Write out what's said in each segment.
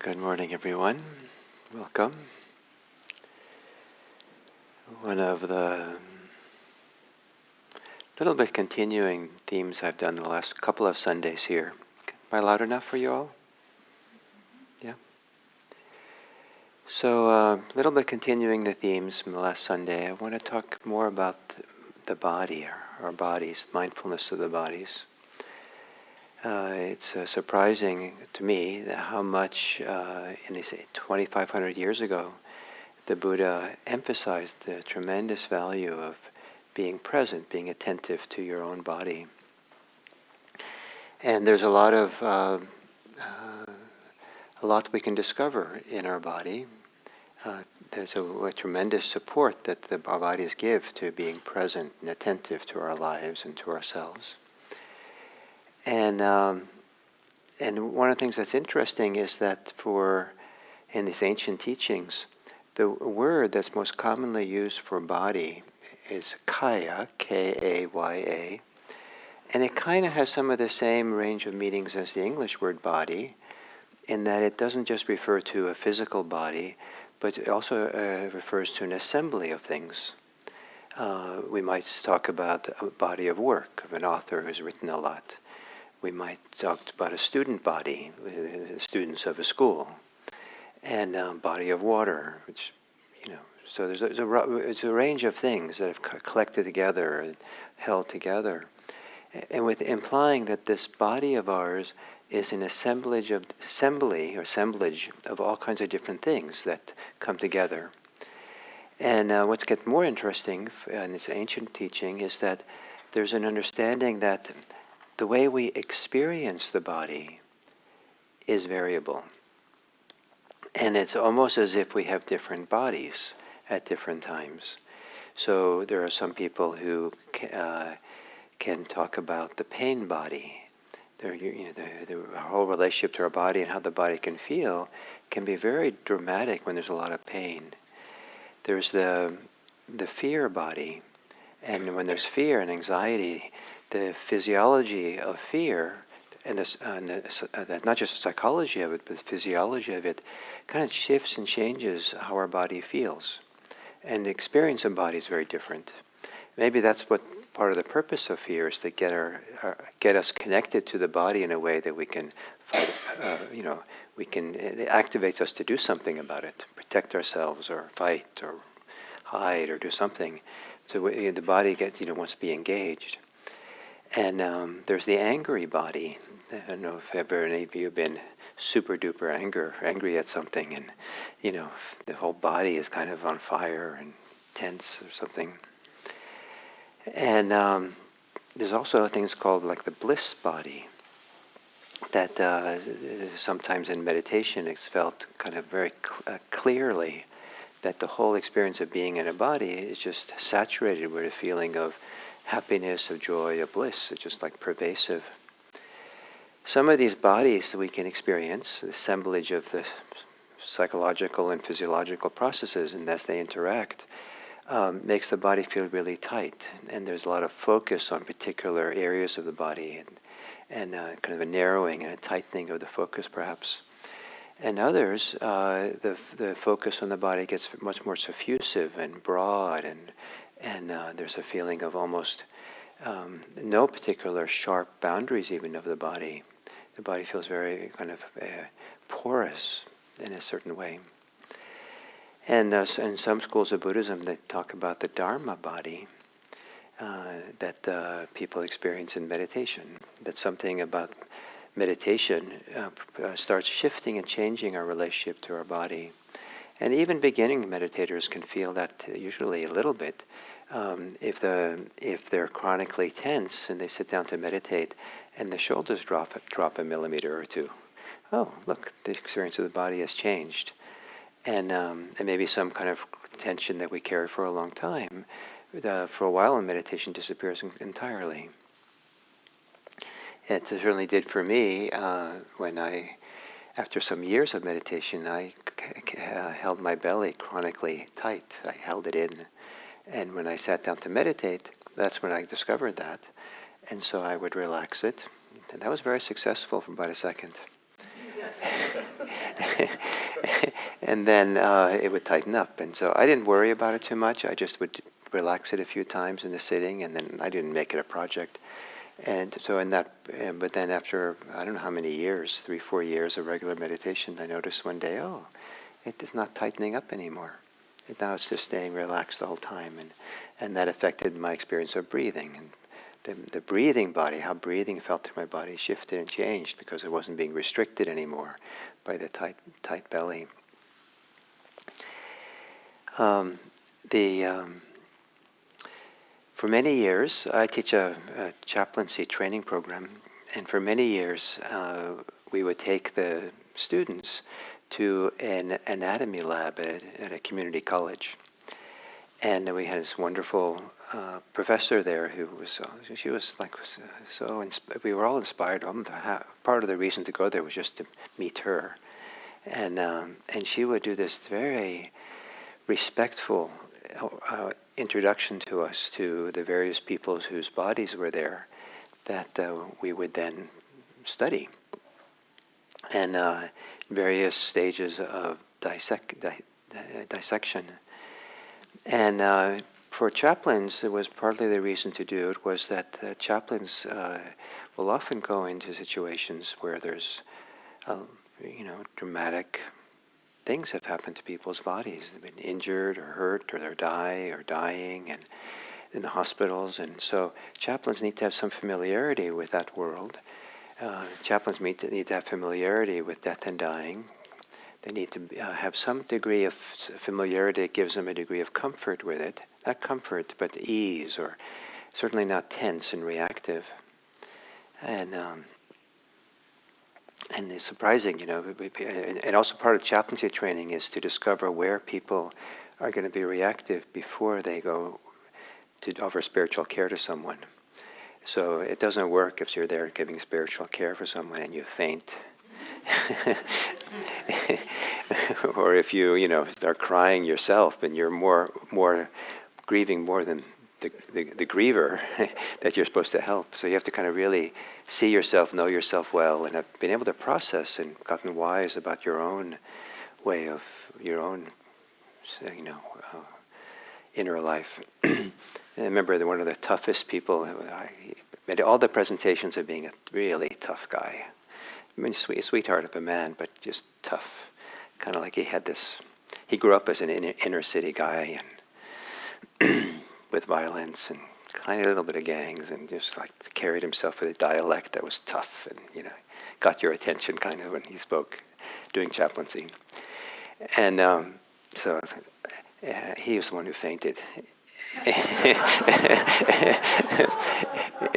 Good morning, everyone. Welcome. One of the little bit continuing themes I've done the last couple of Sundays here. Am I loud enough for you all? Yeah. So a little bit continuing the themes from the last Sunday, I want to talk more about the body, our bodies, mindfulness of the bodies. It's surprising to me that how much in these 2,500 years ago the Buddha emphasized the tremendous value of being present, being attentive to your own body. And there's a lot we can discover in our body. There's a tremendous support that our bodies give to being present and attentive to our lives and to ourselves. And one of the things that's interesting is that in these ancient teachings, the word that's most commonly used for body is kaya, K-A-Y-A, and it kind of has some of the same range of meanings as the English word body, in that it doesn't just refer to a physical body, but it also refers to an assembly of things. We might talk about a body of work of an author who's written a lot. We might talk about a student body, students of a school, and body of water, which, so it's a range of things that have collected together and held together, and with implying that this body of ours is an assemblage of all kinds of different things that come together. And what gets more interesting in this ancient teaching is that there's an understanding that the way we experience the body is variable. And it's almost as if we have different bodies at different times. So there are some people who can talk about the pain body. The whole relationship to our body and how the body can feel can be very dramatic when there's a lot of pain. There's the fear body. And when there's fear and anxiety, the physiology of fear, and not just the psychology of it, but the physiology of it, kind of shifts and changes how our body feels. And the experience of body is very different. Maybe that's what part of the purpose of fear is, to get us connected to the body in a way that we can fight, it activates us to do something about it, protect ourselves or fight or hide or do something. So the body wants to be engaged. And there's the angry body. I don't know if ever any of you have been super duper angry at something, and the whole body is kind of on fire and tense or something. And there's also things called like the bliss body, that sometimes in meditation it's felt kind of very clearly that the whole experience of being in a body is just saturated with a feeling of happiness, of joy, of bliss. It's just like pervasive. Some of these bodies that we can experience, the assemblage of the psychological and physiological processes, and as they interact, makes the body feel really tight. And there's a lot of focus on particular areas of the body, and kind of a narrowing and a tightening of the focus perhaps. And others, the focus on the body gets much more suffusive and broad, and there's a feeling of almost no particular sharp boundaries even of the body. The body feels very kind of porous in a certain way. And in some schools of Buddhism, they talk about the Dharma body that people experience in meditation. That something about meditation starts shifting and changing our relationship to our body. And even beginning meditators can feel that usually a little bit. If they're chronically tense and they sit down to meditate and the shoulders drop a millimeter or two, oh, look, the experience of the body has changed. And maybe some kind of tension that we carry for a long time, for a while in meditation, disappears entirely. It certainly did for me when after some years of meditation, I held my belly chronically tight. I held it in. And when I sat down to meditate, that's when I discovered that. And so I would relax it. And that was very successful for about a second. and then it would tighten up. And so I didn't worry about it too much. I just would relax it a few times in the sitting, and then I didn't make it a project. And so in that, but then after, I don't know how many years, 3, 4 years of regular meditation, I noticed one day, oh, it is not tightening up anymore. Now it's just staying relaxed the whole time. And that affected my experience of breathing. And the breathing body, how breathing felt through my body shifted and changed because it wasn't being restricted anymore by the tight belly. For many years, I teach a chaplaincy training program, and for many years, we would take the students to an anatomy lab at a community college. And we had this wonderful professor there who was, she was like, we were all inspired. Part of the reason to go there was just to meet her. And she would do this very respectful introduction to us to the various peoples whose bodies were there that we would then study. And various stages of dissection. And for chaplains, it was partly the reason to do it was that chaplains will often go into situations where there's, dramatic things have happened to people's bodies. They've been injured or hurt, or they're dying, and in the hospitals. And so chaplains need to have some familiarity with that world. Chaplains need to have familiarity with death and dying. They need to have some degree of familiarity that gives them a degree of comfort with it. Not comfort, but ease, or certainly not tense and reactive. And it's surprising, and also part of chaplaincy training is to discover where people are going to be reactive before they go to offer spiritual care to someone. So it doesn't work if you're there giving spiritual care for someone and you faint. Or if you start crying yourself and you're more grieving more than the griever that you're supposed to help. So you have to kind of really see yourself, know yourself well, and have been able to process and gotten wise about your own way of your own, inner life. I remember that one of the toughest people, I made all the presentations of being a really tough guy. I mean, sweetheart of a man, but just tough. Kind of like he grew up as an inner city guy and with violence and kind of a little bit of gangs, and just like carried himself with a dialect that was tough and, got your attention kind of when he spoke, doing chaplaincy. And so he was the one who fainted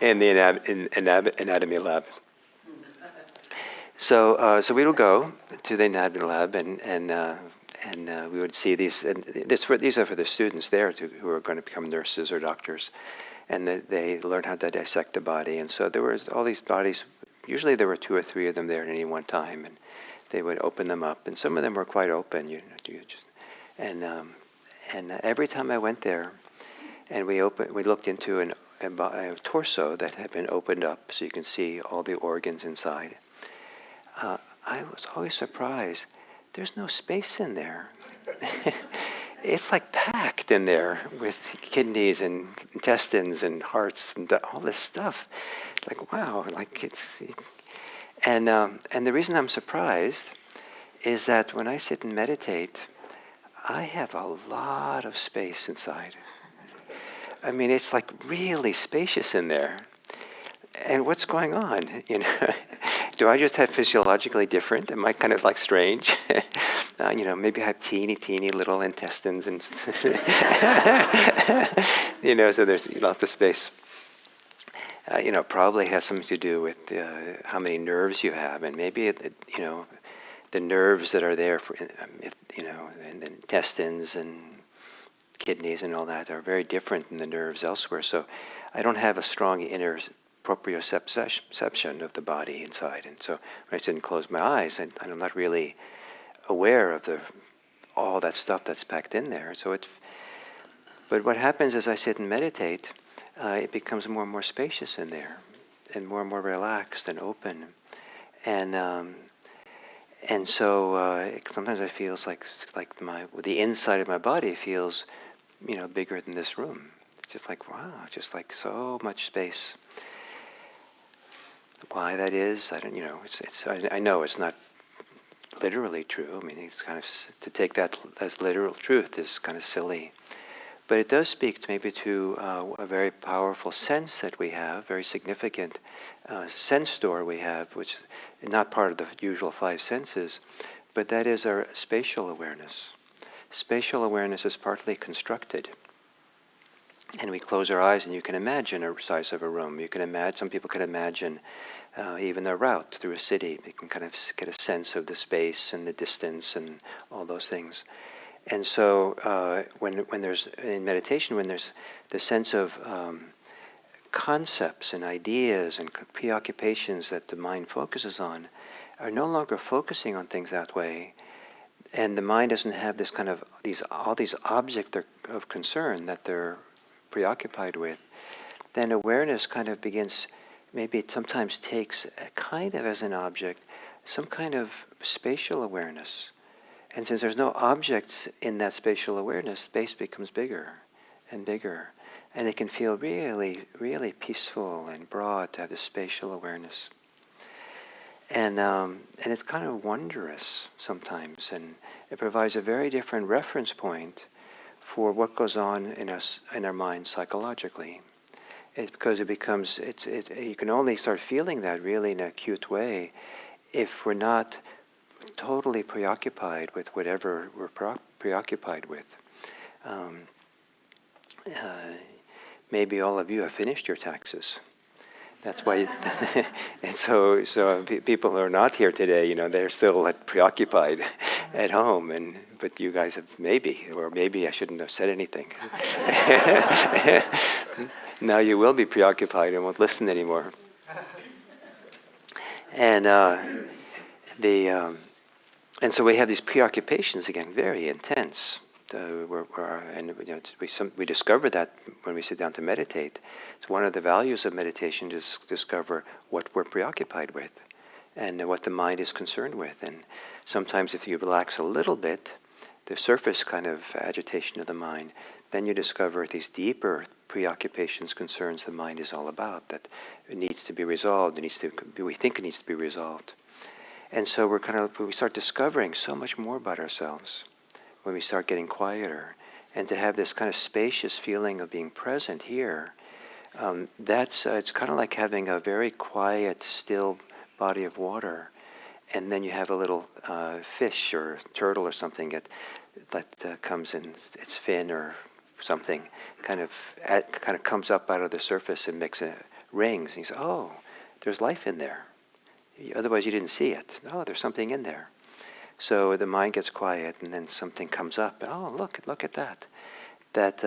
in the anatomy lab. So we would go to the anatomy lab, and we would see these. And these are for the students there who are going to become nurses or doctors, and they learn how to dissect the body. And so there was all these bodies. Usually there were 2 or 3 of them there at any one time, and they would open them up. And some of them were quite open. And every time I went there, and we looked into a torso that had been opened up, so you can see all the organs inside. I was always surprised. There's no space in there. It's like packed in there with kidneys and intestines and hearts and all this stuff. Like, wow, and the reason I'm surprised is that when I sit and meditate, I have a lot of space inside. I mean, it's like really spacious in there. And what's going on? Do I just have physiologically different? Am I kind of like strange? Maybe I have teeny little intestines, and so there's lots of space. Probably has something to do with how many nerves you have, and maybe the nerves that are there for and the intestines and kidneys and all that are very different than the nerves elsewhere. So I don't have a strong inner proprioception of the body inside, and so when I sit and close my eyes, and I'm not really aware of all that stuff that's packed in there. But what happens as I sit and meditate, it becomes more and more spacious in there, and more relaxed and open, and And so sometimes it feels like the inside of my body feels, bigger than this room. It's just like, wow, just like so much space. Why that is, I don't, I know it's not literally true. I mean, it's kind of, to take that as literal truth is kind of silly. But it does speak maybe to a very powerful sense that we have, very significant sense store we have, which is not part of the usual five senses, but that is our spatial awareness. Spatial awareness is partly constructed. And we close our eyes and you can imagine a size of a room. You can imagine, some people can imagine even a route through a city. They can kind of get a sense of the space and the distance and all those things. And so when there's, in meditation, when there's the sense of concepts and ideas and preoccupations that the mind focuses on, are no longer focusing on things that way, and the mind doesn't have this kind of, all these objects of concern that they're preoccupied with, then awareness kind of begins, maybe it sometimes takes kind of as an object, some kind of spatial awareness. And since there's no objects in that spatial awareness, space becomes bigger and bigger. And it can feel really, really peaceful and broad to have this spatial awareness. And it's kind of wondrous sometimes, and it provides a very different reference point for what goes on in us, in our minds psychologically. Because it becomes, you can only start feeling that really in an acute way if we're not totally preoccupied with whatever we're preoccupied with. Maybe all of you have finished your taxes. That's why, and so people who are not here today, they're still preoccupied at home, but you guys have maybe I shouldn't have said anything. Now you will be preoccupied and won't listen anymore. And and so we have these preoccupations again, very intense. We discover that when we sit down to meditate. It's one of the values of meditation to discover what we're preoccupied with and what the mind is concerned with. And sometimes if you relax a little bit, the surface kind of agitation of the mind, then you discover these deeper preoccupations, concerns the mind is all about, that it needs to be resolved, we think it needs to be resolved. And so we start discovering so much more about ourselves when we start getting quieter. And to have this kind of spacious feeling of being present here, it's kind of like having a very quiet, still body of water, and then you have a little fish or turtle or something that comes in its fin or something, kind of comes up out of the surface and makes rings. And you say, oh, there's life in there. Otherwise you didn't see it. Oh, there's something in there. So the mind gets quiet, and then something comes up. Oh, look at that. That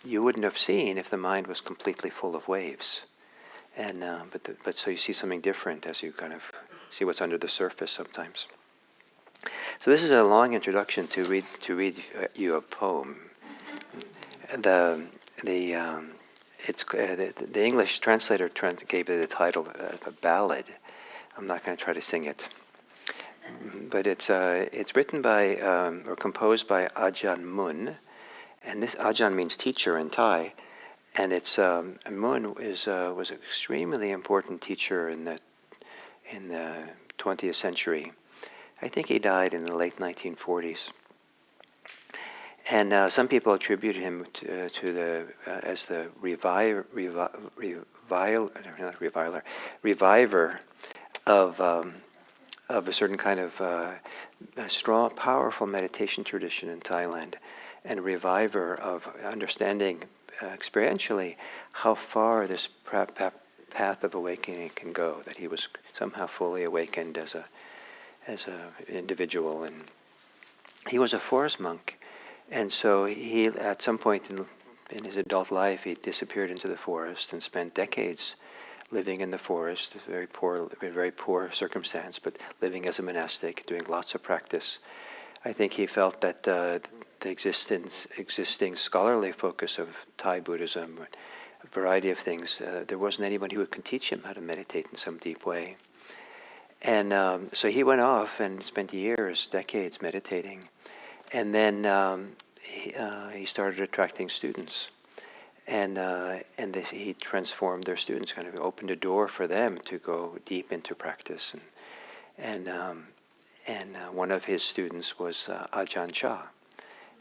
you wouldn't have seen if the mind was completely full of waves. And but so you see something different as you kind of see what's under the surface sometimes. So this is a long introduction to read you a poem. The English translator gave it the title of a ballad. I'm not going to try to sing it. But it's written by or composed by Ajahn Mun, and this Ajahn means teacher in Thai, and it's Mun was an extremely important teacher in the 20th century. I think he died in the late 1940s, and some people attribute him as the reviver of a certain kind of a strong, powerful meditation tradition in Thailand, and a reviver of understanding experientially how far this path of awakening can go, that he was somehow fully awakened as a individual. And he was a forest monk, and so he, at some point in his adult life, he disappeared into the forest and spent decades living in the forest, very poor circumstance, but living as a monastic, doing lots of practice. I think he felt that the existing scholarly focus of Thai Buddhism, a variety of things, there wasn't anyone who could teach him how to meditate in some deep way. And so he went off and spent years, decades meditating. And then he started attracting students. And he transformed their students, kind of opened a door for them to go deep into practice. And one of his students was Ajahn Chah.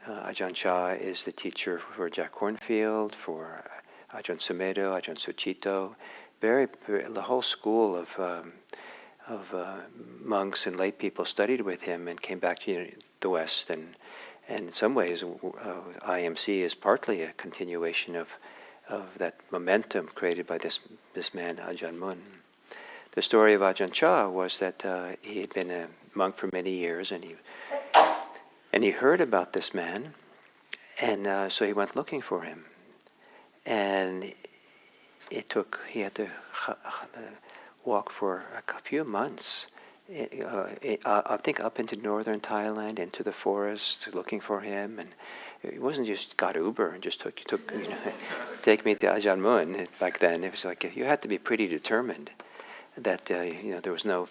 Ajahn Chah is the teacher for Jack Kornfield, for Ajahn Sumedho, Ajahn Sucitto. The whole school of monks and lay people studied with him and came back to the West. And in some ways, IMC is partly a continuation of that momentum created by this man, Ajahn Mun. The story of Ajahn Chah was that he had been a monk for many years, and he heard about this man, and so he went looking for him. And he had to walk for a few months, I think up into northern Thailand, into the forest, looking for him. And it wasn't just got Uber and just took take me to Ajahn Mun back then. It was like you had to be pretty determined that there was no,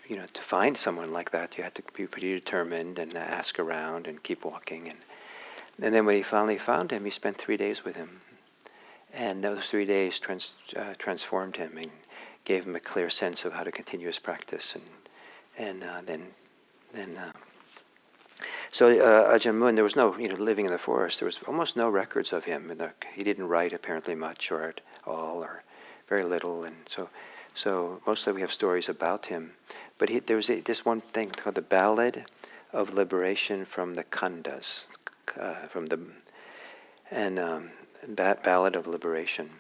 to find someone like that, you had to be pretty determined and ask around and keep walking. And then when he finally found him, he spent 3 days with him. And those 3 days transformed him and gave him a clear sense of how to continue his practice. So Ajahn Mun, there was no, living in the forest, there was almost no records of him. He didn't write apparently much or at all or very little. And so mostly we have stories about him. But there was this one thing called the Ballad of Liberation from the Khandas, Ballad of Liberation.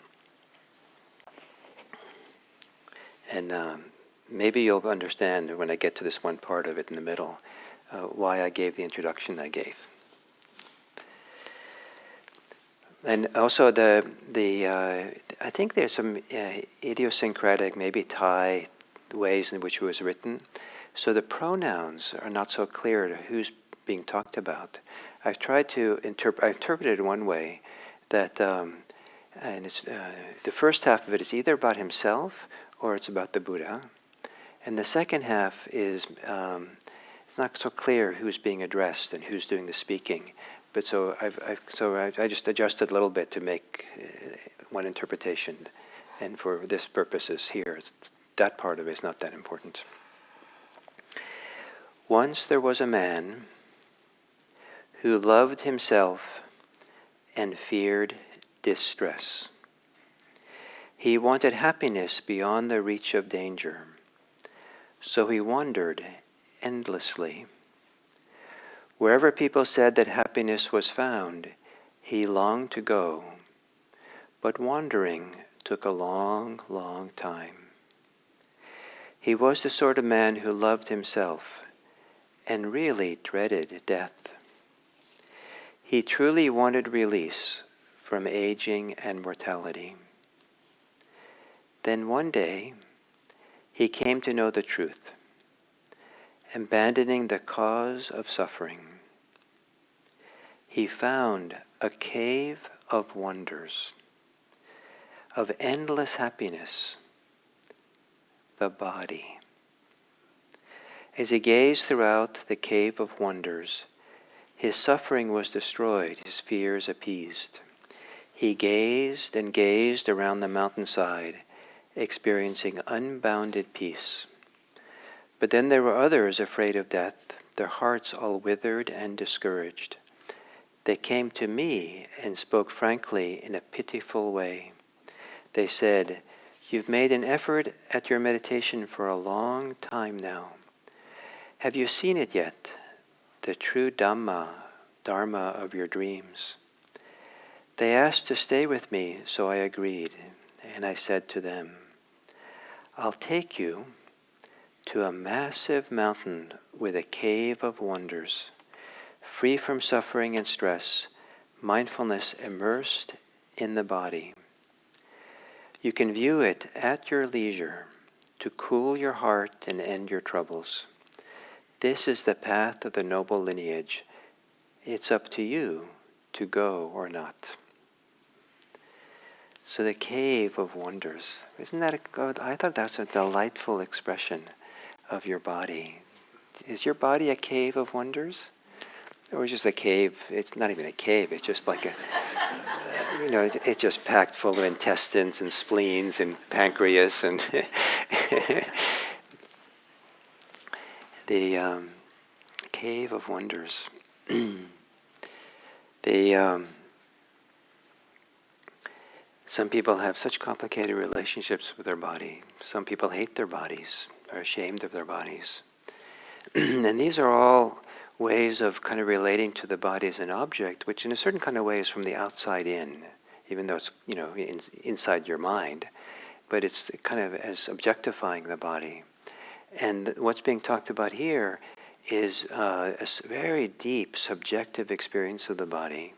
And maybe you'll understand when I get to this one part of it in the middle, why I gave the introduction I gave. And also I think there's some idiosyncratic, maybe Thai ways in which it was written. So the pronouns are not so clear to who's being talked about. I've tried to interpret it one way, that and it's the first half of it is either about himself or it's about the Buddha, and the second half is it's not so clear who's being addressed and who's doing the speaking. But so I just adjusted a little bit to make one interpretation, and for this purposes here, that part of it is not that important. Once there was a man who loved himself and feared distress. He wanted happiness beyond the reach of danger, so he wandered endlessly. Wherever people said that happiness was found, he longed to go, but wandering took a long, long time. He was the sort of man who loved himself and really dreaded death. He truly wanted release from aging and mortality. Then one day, he came to know the truth, abandoning the cause of suffering. He found a cave of wonders, of endless happiness, the body. As he gazed throughout the cave of wonders, his suffering was destroyed, his fears appeased. He gazed and gazed around the mountainside, experiencing unbounded peace. But then there were others afraid of death, their hearts all withered and discouraged. They came to me and spoke frankly in a pitiful way. They said, "You've made an effort at your meditation for a long time now. Have you seen it yet, the true Dharma of your dreams?" They asked to stay with me, so I agreed, and I said to them, "I'll take you to a massive mountain with a cave of wonders, free from suffering and stress, mindfulness immersed in the body. You can view it at your leisure to cool your heart and end your troubles. This is the path of the noble lineage. It's up to you to go or not." So the cave of wonders, isn't that I thought that's a delightful expression. of your body. Is your body a cave of wonders? Or just a cave? It's not even a cave, it's just like a, it's just packed full of intestines and spleens and pancreas and the cave of wonders. Some people have such complicated relationships with their body. Some people hate their bodies, are ashamed of their bodies. And these are all ways of kind of relating to the body as an object, which in a certain kind of way is from the outside in, even though it's, inside your mind, but it's kind of as objectifying the body. And what's being talked about here is a very deep subjective experience of the body,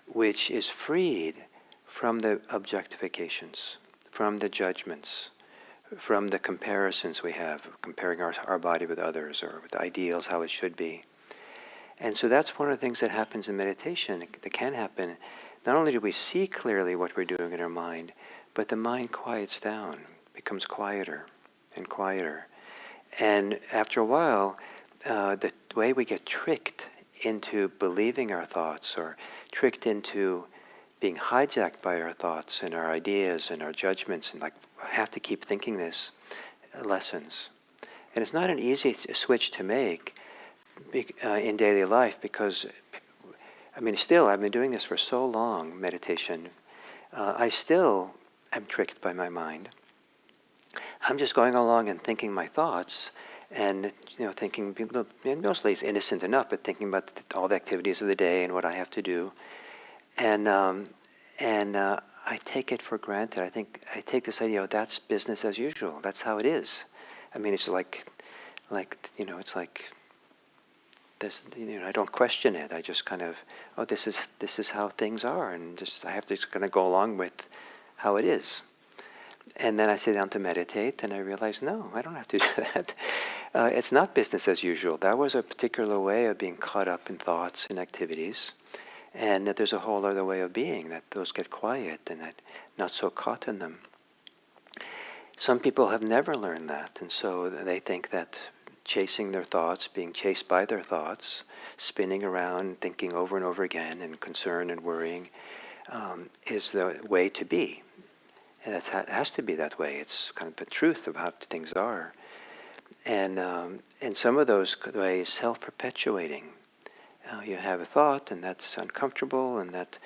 which is freed from the objectifications, from the judgments, from the comparisons we have, comparing our body with others or with ideals, how it should be. And so that's one of the things that happens in meditation, that can happen. Not only do we see clearly what we're doing in our mind, but the mind quiets down, becomes quieter and quieter. And after a while, the way we get tricked into believing our thoughts, or tricked into being hijacked by our thoughts and our ideas and our judgments, and like, I have to keep thinking this, lessens. And it's not an easy switch to make in daily life, because, still, I've been doing this for so long, meditation, I still am tricked by my mind. I'm just going along and thinking my thoughts, and thinking, and mostly it's innocent enough, but thinking about all the activities of the day and what I have to do. And I take it for granted. I take this idea, that's business as usual. That's how it is. It's like it's like this. I don't question it. I just kind of, this is how things are, and I have to just kind of go along with how it is. And then I sit down to meditate, and I realize, no, I don't have to do that. It's not business as usual. That was a particular way of being caught up in thoughts and activities. And that there's a whole other way of being, that those get quiet and that not so caught in them. Some people have never learned that, and so they think that chasing their thoughts, being chased by their thoughts, spinning around, thinking over and over again, and concern and worrying, is the way to be. And it has to be that way. It's kind of the truth of how things are. And some of those ways, self-perpetuating. You have a thought, and that's uncomfortable, and that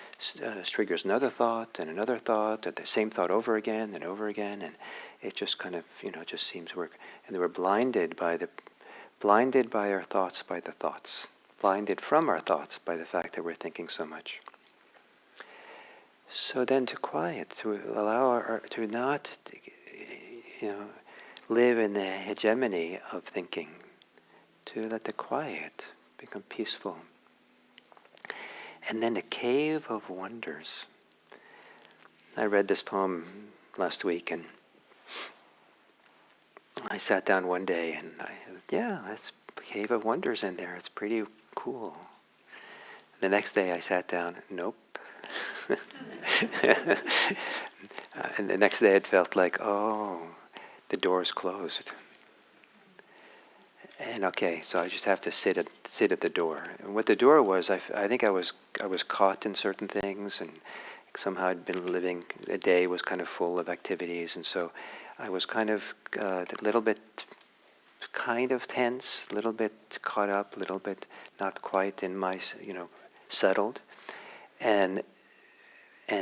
triggers another thought, and the same thought over again and over again, and it just kind of, just seems to work. And we're blinded by our thoughts by the thoughts, blinded from our thoughts by the fact that we're thinking so much. So then to quiet, to allow to not, live in the hegemony of thinking, to let the quiet become peaceful. And then the cave of wonders. I read this poem last week, and I sat down one day, and that's a cave of wonders in there. It's pretty cool. The next day I sat down, nope. And the next day it felt like, the door's closed. And okay, so I just have to sit at the door. And what the door was, I think I was caught in certain things, and somehow I'd been living, a day was kind of full of activities, and so I was kind of a little bit kind of tense, a little bit caught up, a little bit not quite in my, settled. And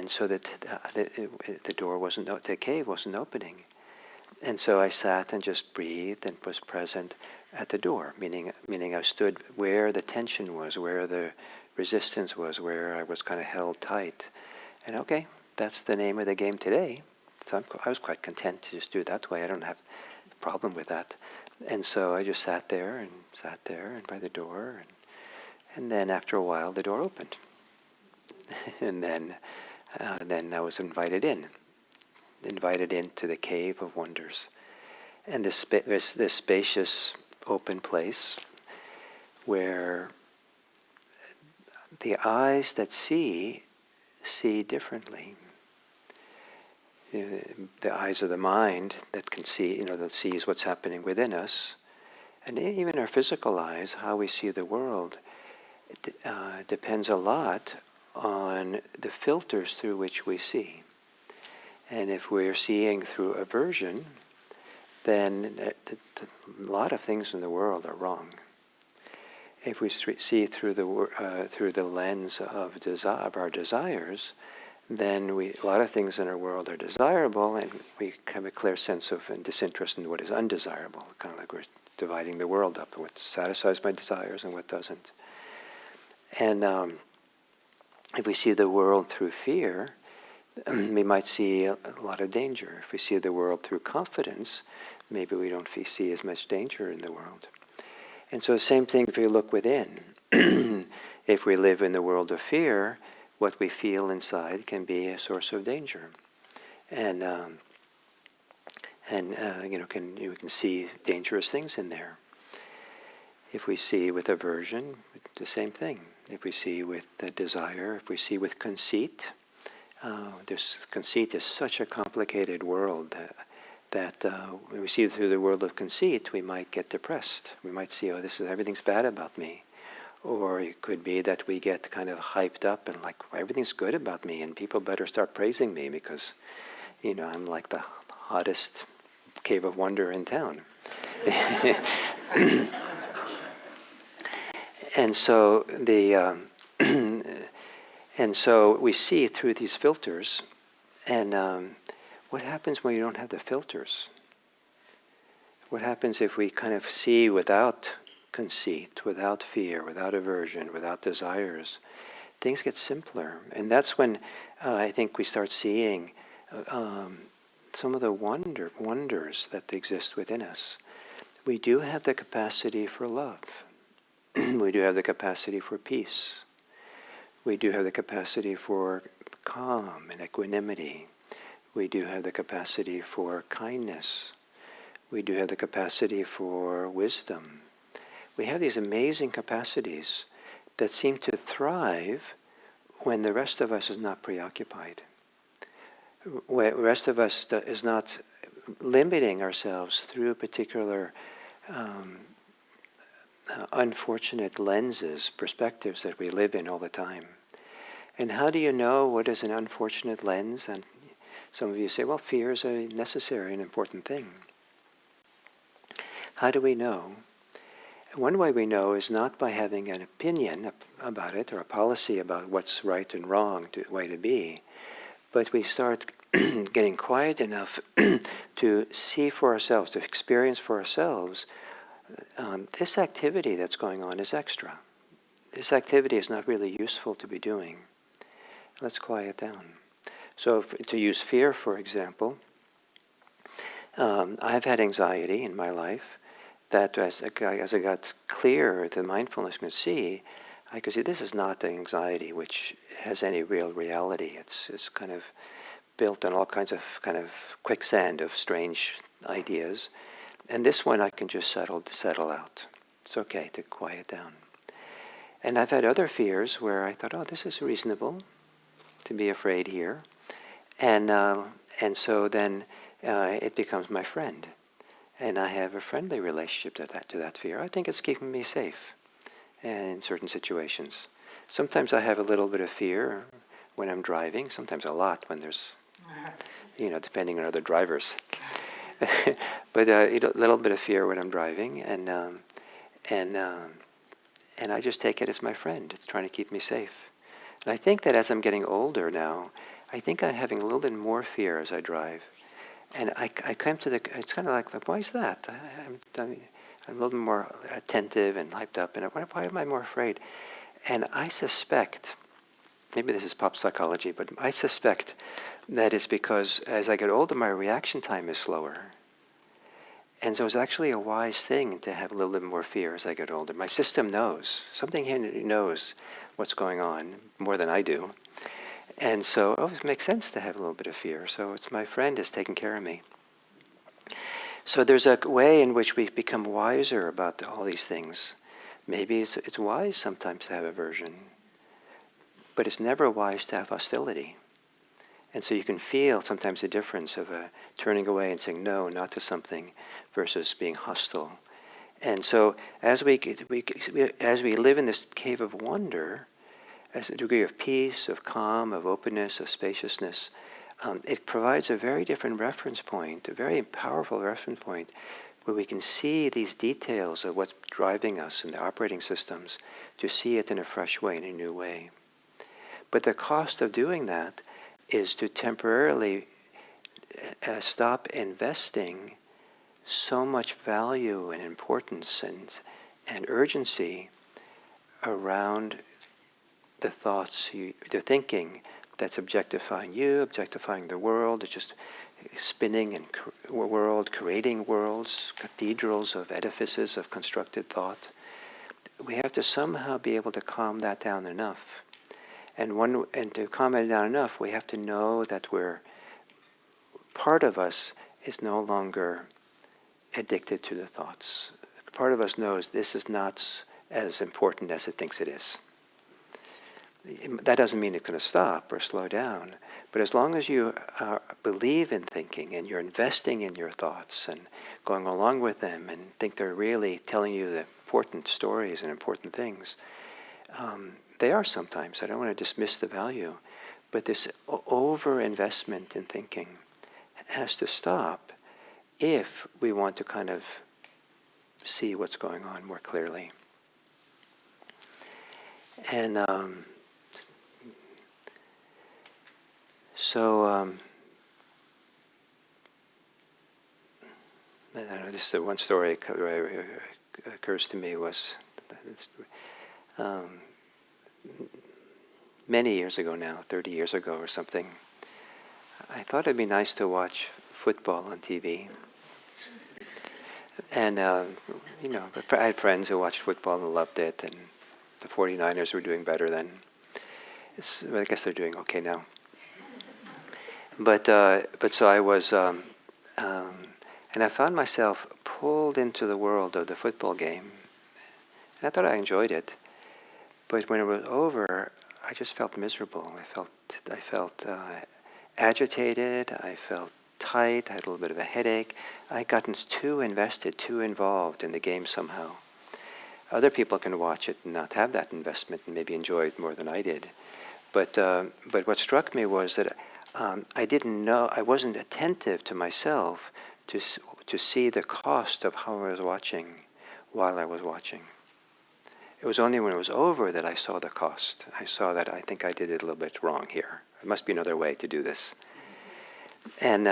so that the door wasn't, the cave wasn't opening. And so I sat and just breathed and was present at the door, meaning I stood where the tension was, where the resistance was, where I was kind of held tight. And okay, that's the name of the game today. So I was quite content to just do it that way. I don't have a problem with that. And so I just sat there and by the door. And then after a while, the door opened. And then I was invited into the cave of wonders. And this spacious open place where the eyes that see differently. The eyes of the mind that can see, that sees what's happening within us, And even our physical eyes, how we see the world, depends a lot on the filters through which we see. And if we're seeing through aversion, then a lot of things in the world are wrong. If we see through the lens of our desires, then a lot of things in our world are desirable, and we have a clear sense of disinterest in what is undesirable. Kind of like we're dividing the world up, what satisfies my desires and what doesn't. And if we see the world through fear, we might see a lot of danger. If we see the world through confidence, maybe we don't see as much danger in the world. And so the same thing if we look within. If we live in the world of fear, what we feel inside can be a source of danger. And you can see dangerous things in there. If we see with aversion, the same thing. If we see with desire, if we see with conceit, conceit is such a complicated world that when we see through the world of conceit, we might get depressed. We might see, everything's bad about me. Or it could be that we get kind of hyped up and like, everything's good about me and people better start praising me because, I'm like the hottest cave of wonder in town. And so and so we see through these filters, and what happens when you don't have the filters? What happens if we kind of see without conceit, without fear, without aversion, without desires? Things get simpler, and that's when I think we start seeing some of the wonders that exist within us. We do have the capacity for love. We do have the capacity for peace. We do have the capacity for calm and equanimity. We do have the capacity for kindness. We do have the capacity for wisdom. We have these amazing capacities that seem to thrive when the rest of us is not preoccupied. When the rest of us is not limiting ourselves through particular unfortunate lenses, perspectives that we live in all the time. And how do you know what is an unfortunate lens? And some of you say, well, fear is a necessary and important thing. How do we know? One way we know is not by having an opinion about it or a policy about what's right and wrong, way to be, but we start getting quiet enough to see for ourselves, to experience for ourselves, this activity that's going on is extra. This activity is not really useful to be doing. Let's quiet down. So to use fear, for example, I've had anxiety in my life that as I got clear to mindfulness could see, I could see this is not the anxiety which has any real reality. It's kind of built on all kinds of kind of quicksand of strange ideas. And this one I can just settle out. It's okay to quiet down. And I've had other fears where I thought, this is reasonable to be afraid here. And so then it becomes my friend. And I have a friendly relationship to that fear. I think it's keeping me safe in certain situations. Sometimes I have a little bit of fear when I'm driving, sometimes a lot when there's, depending on other drivers. But a little bit of fear when I'm driving, and I just take it as my friend. It's trying to keep me safe. And I think that as I'm getting older now, I think I'm having a little bit more fear as I drive. And I come to it's kind of like, why is that? I'm a little bit more attentive and hyped up, and why am I more afraid? And I suspect, maybe this is pop psychology, but I suspect that it's because as I get older, my reaction time is slower. And so it's actually a wise thing to have a little bit more fear as I get older. My system knows. Something here knows what's going on more than I do. And so it makes sense to have a little bit of fear. So it's my friend is taking care of me. So there's a way in which we become wiser about all these things. Maybe it's wise sometimes to have aversion, but it's never wise to have hostility. And so you can feel sometimes the difference of turning away and saying no, not to something, versus being hostile. And so as we live in this cave of wonder, as a degree of peace, of calm, of openness, of spaciousness, it provides a very different reference point, a very powerful reference point, where we can see these details of what's driving us in the operating systems, to see it in a fresh way, in a new way. But the cost of doing that is to temporarily stop investing so much value and importance and urgency around the thoughts, the thinking that's objectifying you, objectifying the world. It's just spinning in world, creating worlds, cathedrals of edifices of constructed thought. We have to somehow be able to calm that down enough. And to calm it down enough, we have to know that part of us is no longer addicted to the thoughts. Part of us knows this is not as important as it thinks it is. That doesn't mean it's going to stop or slow down, but as long as you believe in thinking and you're investing in your thoughts and going along with them and think they're really telling you the important stories and important things, they are sometimes. I don't want to dismiss the value, but this over-investment in thinking has to stop if we want to kind of see what's going on more clearly. And so I don't know, this is one story occurs to me was many years ago now, 30 years ago or something, I thought it'd be nice to watch football on TV. And, I had friends who watched football and loved it, and the 49ers were doing better then. I guess they're doing okay now. But so I was, and I found myself pulled into the world of the football game. And I thought I enjoyed it. But when it was over, I just felt miserable. I felt agitated. I felt tight. I had a little bit of a headache. I'd gotten too invested, too involved in the game somehow. Other people can watch it and not have that investment and maybe enjoy it more than I did. But what struck me was that I didn't know, I wasn't attentive to myself to see the cost of how I was watching while I was watching. It was only when it was over that I saw the cost. I saw that I think I did it a little bit wrong here. There must be another way to do this. And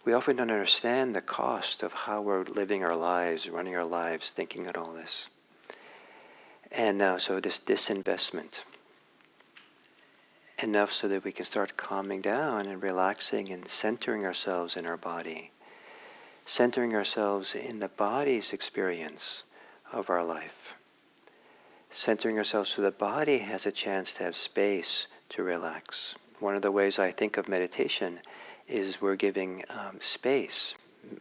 we often don't understand the cost of how we're living our lives, running our lives, thinking and all this. And so this disinvestment, enough so that we can start calming down and relaxing and centering ourselves in our body, centering ourselves in the body's experience of our life, centering ourselves so the body has a chance to have space to relax. One of the ways I think of meditation is we're giving space.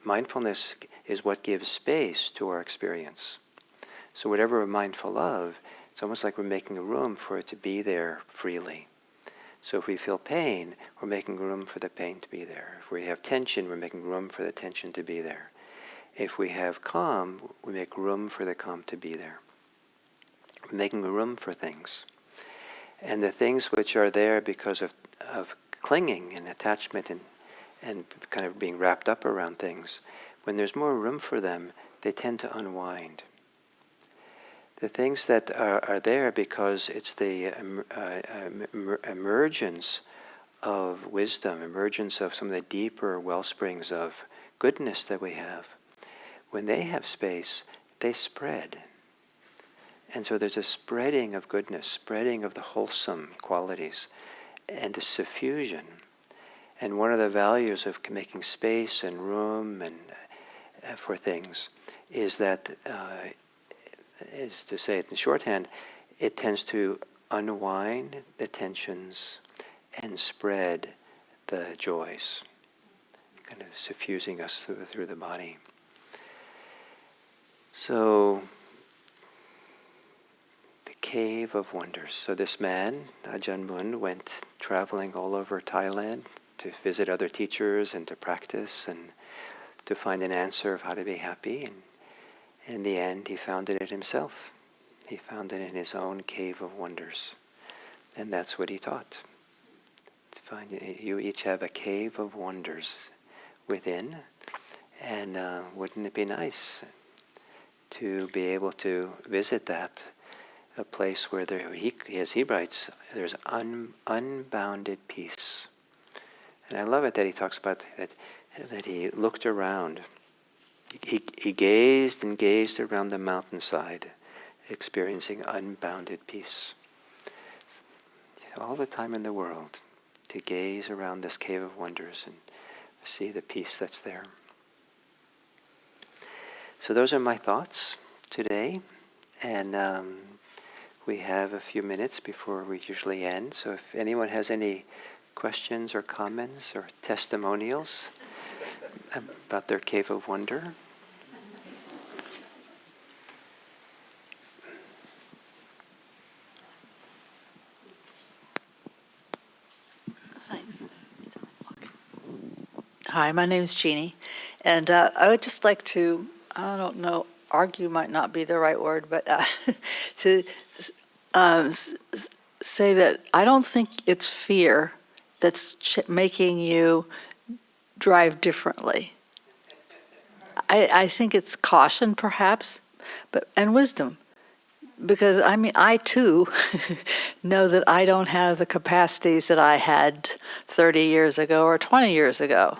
Mindfulness is what gives space to our experience. So whatever we're mindful of, it's almost like we're making room for it to be there freely. So if we feel pain, we're making room for the pain to be there. If we have tension, we're making room for the tension to be there. If we have calm, we make room for the calm to be there. We're making room for things. And the things which are there because of clinging and attachment and kind of being wrapped up around things, when there's more room for them, they tend to unwind. The things that are there because it's the emergence of wisdom, emergence of some of the deeper well springs of goodness that we have. When they have space, they spread. And so there's a spreading of goodness, spreading of the wholesome qualities, and the suffusion. And one of the values of making space and room and for things is that is to say it in shorthand, it tends to unwind the tensions and spread the joys, kind of suffusing us through the body. So, the cave of wonders. So this man, Ajahn Mun, went traveling all over Thailand to visit other teachers and to practice and to find an answer of how to be happy, and in the end he found it in himself. He found it in his own cave of wonders. And that's what he taught. To find, you each have a cave of wonders within, and wouldn't it be nice to be able to visit that, a place where there, as he writes, there's unbounded peace. And I love it that he talks about that he looked around. He gazed and gazed around the mountainside, experiencing unbounded peace. All the time in the world, to gaze around this cave of wonders and see the peace that's there. So those are my thoughts today, and we have a few minutes before we usually end. So if anyone has any questions or comments or testimonials about their cave of wonder. Thanks. Hi, my name is Jeannie, and I would just like to, I don't know, argue might not be the right word, but to say that I don't think it's fear that's making you drive differently. I think it's caution, perhaps, and wisdom. Because, I mean, I too know that I don't have the capacities that I had 30 years ago or 20 years ago.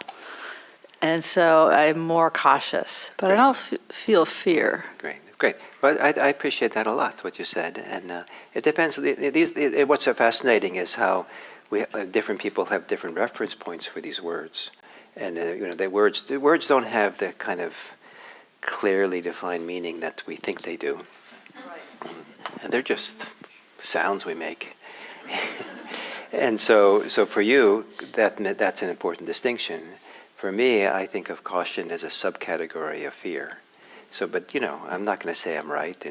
And so I'm more cautious. But Great. I don't feel fear. Great. Well, I appreciate that a lot, what you said. And it depends. What's so fascinating is how different people have different reference points for these words. And the words don't have the kind of clearly defined meaning that we think they do. Right. And they're just sounds we make. And so for you, that's an important distinction. For me, I think of caution as a subcategory of fear. So, but I'm not going to say I'm right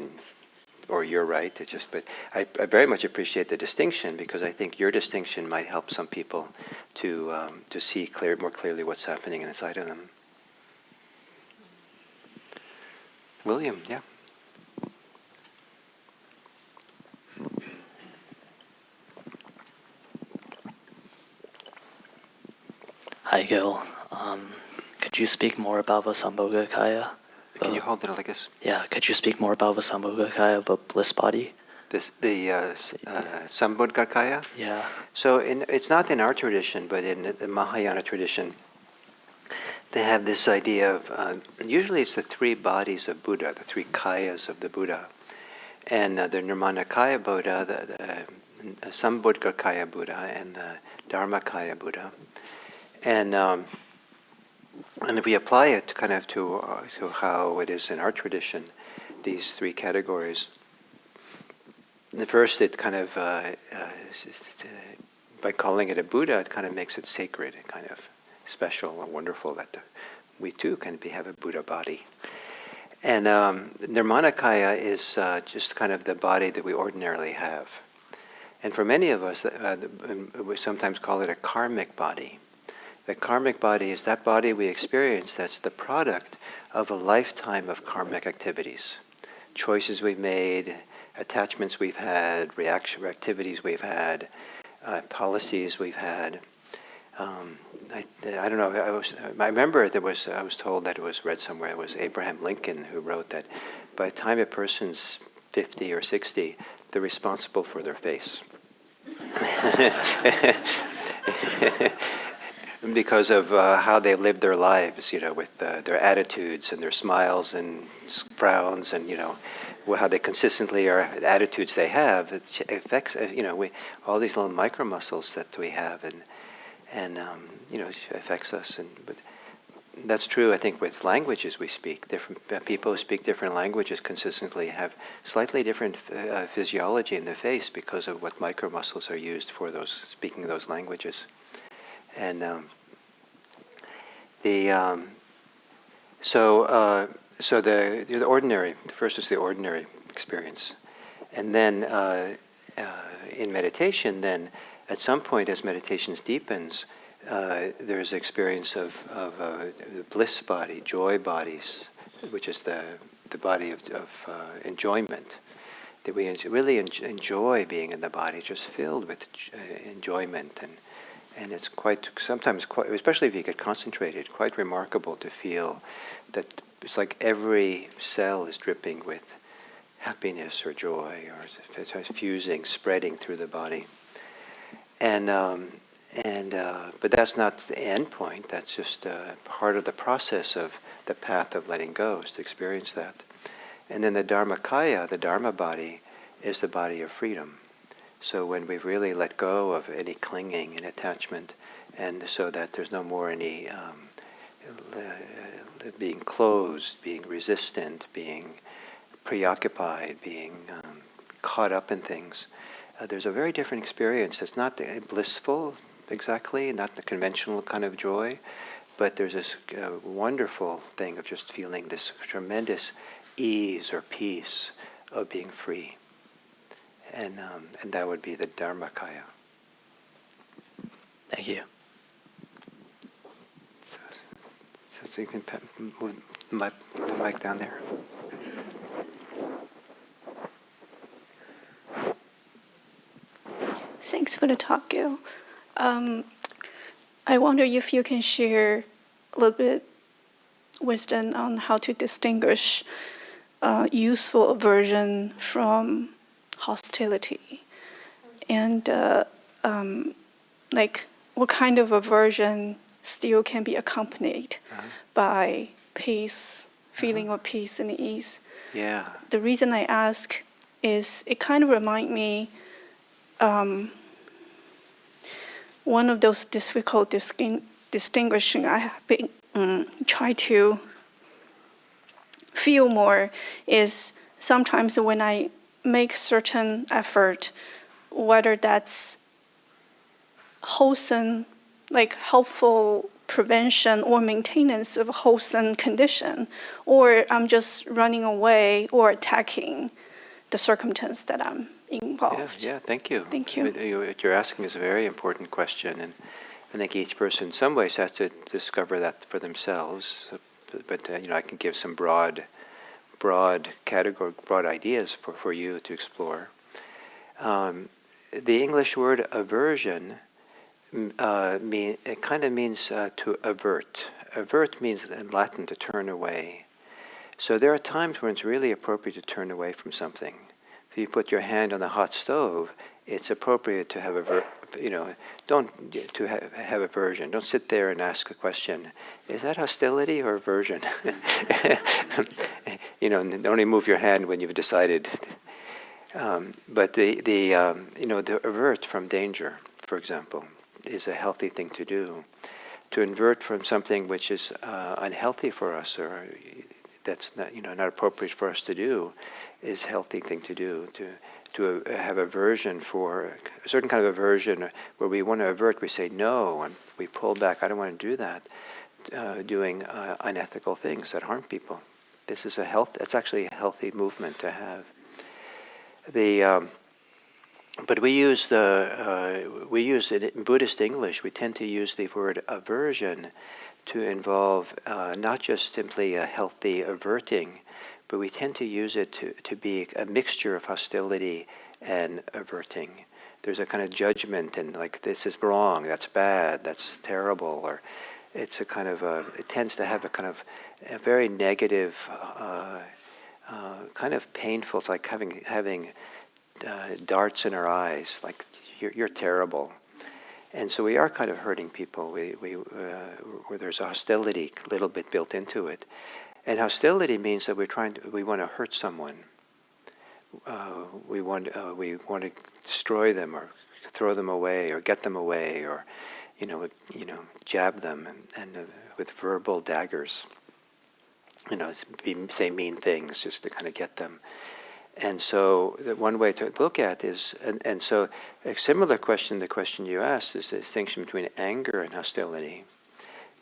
or you're right. It's just, but I very much appreciate the distinction, because I think your distinction might help some people to see more clearly what's happening inside of them. William, yeah. Hi, Gil. Could you speak more about Vasambhogakaya? Can you hold it like this? Yeah, could you speak more about Vasambhogakaya, about bliss body? The Sambodhgakaya? Yeah. So it's not in our tradition, but in the Mahayana tradition, they have this idea of, usually it's the three bodies of Buddha, the three kayas of the Buddha. And the Nirmanakaya Buddha, the Sambodhgakaya Buddha, and the Dharmakaya Buddha. And if we apply it kind of to how it is in our tradition, these three categories. The first, it kind of, by calling it a Buddha, it kind of makes it sacred and kind of special and wonderful that we too can have a Buddha body. And Nirmanakaya is just kind of the body that we ordinarily have. And for many of us, we sometimes call it a karmic body. The karmic body is that body we experience that's the product of a lifetime of karmic activities. Choices we've made, attachments we've had, activities we've had, policies we've had. I don't know, I remember I was told that it was read somewhere, it was Abraham Lincoln who wrote that by the time a person's 50 or 60, they're responsible for their face. Because of how they live their lives, with their attitudes and their smiles and frowns, and how they consistently are, attitudes they have. It affects all these little micro muscles that we have, and it affects us. But that's true, I think, with languages we speak. Different people who speak different languages consistently have slightly different physiology in the face because of what micro muscles are used for speaking those languages. And so the ordinary. The first is the ordinary experience, and then in meditation, then at some point as meditation deepens, there's experience of the bliss body, joy bodies, which is the body of enjoyment. That we really enjoy being in the body, just filled with enjoyment, and it's sometimes quite, especially if you get concentrated, quite remarkable to feel that it's like every cell is dripping with happiness or joy, or it's fusing, spreading through the body. But that's not the end point. That's just part of the process of the path of letting go, is to experience that. And then the Dharmakaya, the Dharma body, is the body of freedom. So when we've really let go of any clinging and attachment, and so that there's no more any being closed, being resistant, being preoccupied, being caught up in things, there's a very different experience. It's not blissful exactly, not the conventional kind of joy, but there's this wonderful thing of just feeling this tremendous ease or peace of being free. And that would be the Dharmakaya. Thank you. So you can move the mic down there. Thanks for the talk, Gil. I wonder if you can share a little bit wisdom on how to distinguish useful aversion from hostility, and like what kind of aversion still can be accompanied by peace, feeling of peace and ease. Yeah. The reason I ask is it kind of reminds me one of those difficult distinguishing I have been try to feel more is sometimes when I make certain effort, whether that's wholesome, like helpful prevention or maintenance of a wholesome condition, or I'm just running away or attacking the circumstance that I'm involved. Yeah, thank you. Thank you. What you're asking is a very important question, and I think each person in some ways has to discover that for themselves. But I can give some broad ideas for you to explore. The English word aversion it kind of means to avert. Avert means in Latin to turn away. So there are times when it's really appropriate to turn away from something. If you put your hand on the hot stove, it's appropriate to have have aversion. Don't sit there and ask a question. Is that hostility or aversion? Only move your hand when you've decided. But to avert from danger, for example, is a healthy thing to do. To invert from something which is unhealthy for us, or that's not appropriate for us to do, is a healthy thing to do. To have aversion for a certain kind of aversion where we want to avert, we say no, and we pull back. I don't want to do that. Doing unethical things that harm people. This is it's actually a healthy movement to have. But we use it in Buddhist English. We tend to use the word aversion to involve not just simply a healthy averting, but we tend to use it to be a mixture of hostility and averting. There's a kind of judgment and like, this is wrong, that's bad, that's terrible, or it's a kind of it tends to have a kind of a very negative, kind of painful. It's like having darts in our eyes, like you're terrible. And so we are kind of hurting people. Where there's a hostility a little bit built into it. And hostility means that we want to hurt someone. We want to destroy them or throw them away or get them away or, jab them and with verbal daggers. Say mean things just to kind of get them. And so the one way to look at is, and so a similar question, the question you asked, is the distinction between anger and hostility.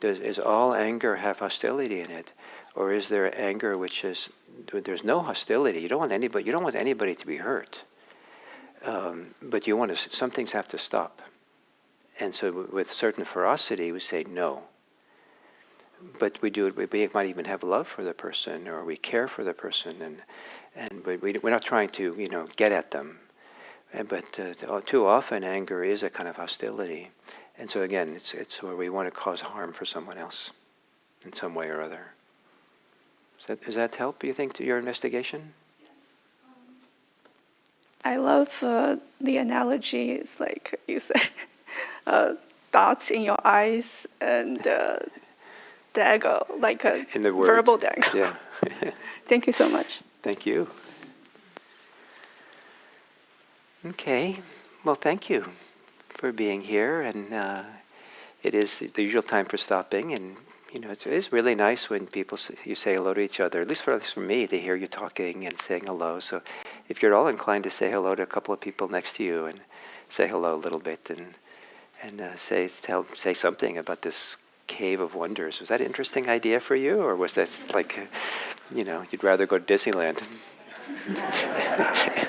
Is all anger have hostility in it? Or is there anger which is, there's no hostility? You don't want anybody to be hurt. But some things have to stop. And so with certain ferocity, we say no. But we do it, we might even have love for the person, or we care for the person, but we're not trying to, get at them. But too often anger is a kind of hostility. And so again, it's where we want to cause harm for someone else in some way or other. Does that help, you think, to your investigation? I love the analogy. It's like you said, dots in your eyes and dagger, like a In the word. verbal dagger. Yeah. Thank you so much. Thank you. Okay. Well, thank you for being here. And it is the usual time for stopping. And, it is really nice when you say hello to each other, at least for me, to hear you talking and saying hello. So if you're at all inclined to say hello to a couple of people next to you and say hello a little bit and say something about this cave of wonders. Was that an interesting idea for you? Or was that like, you'd rather go to Disneyland?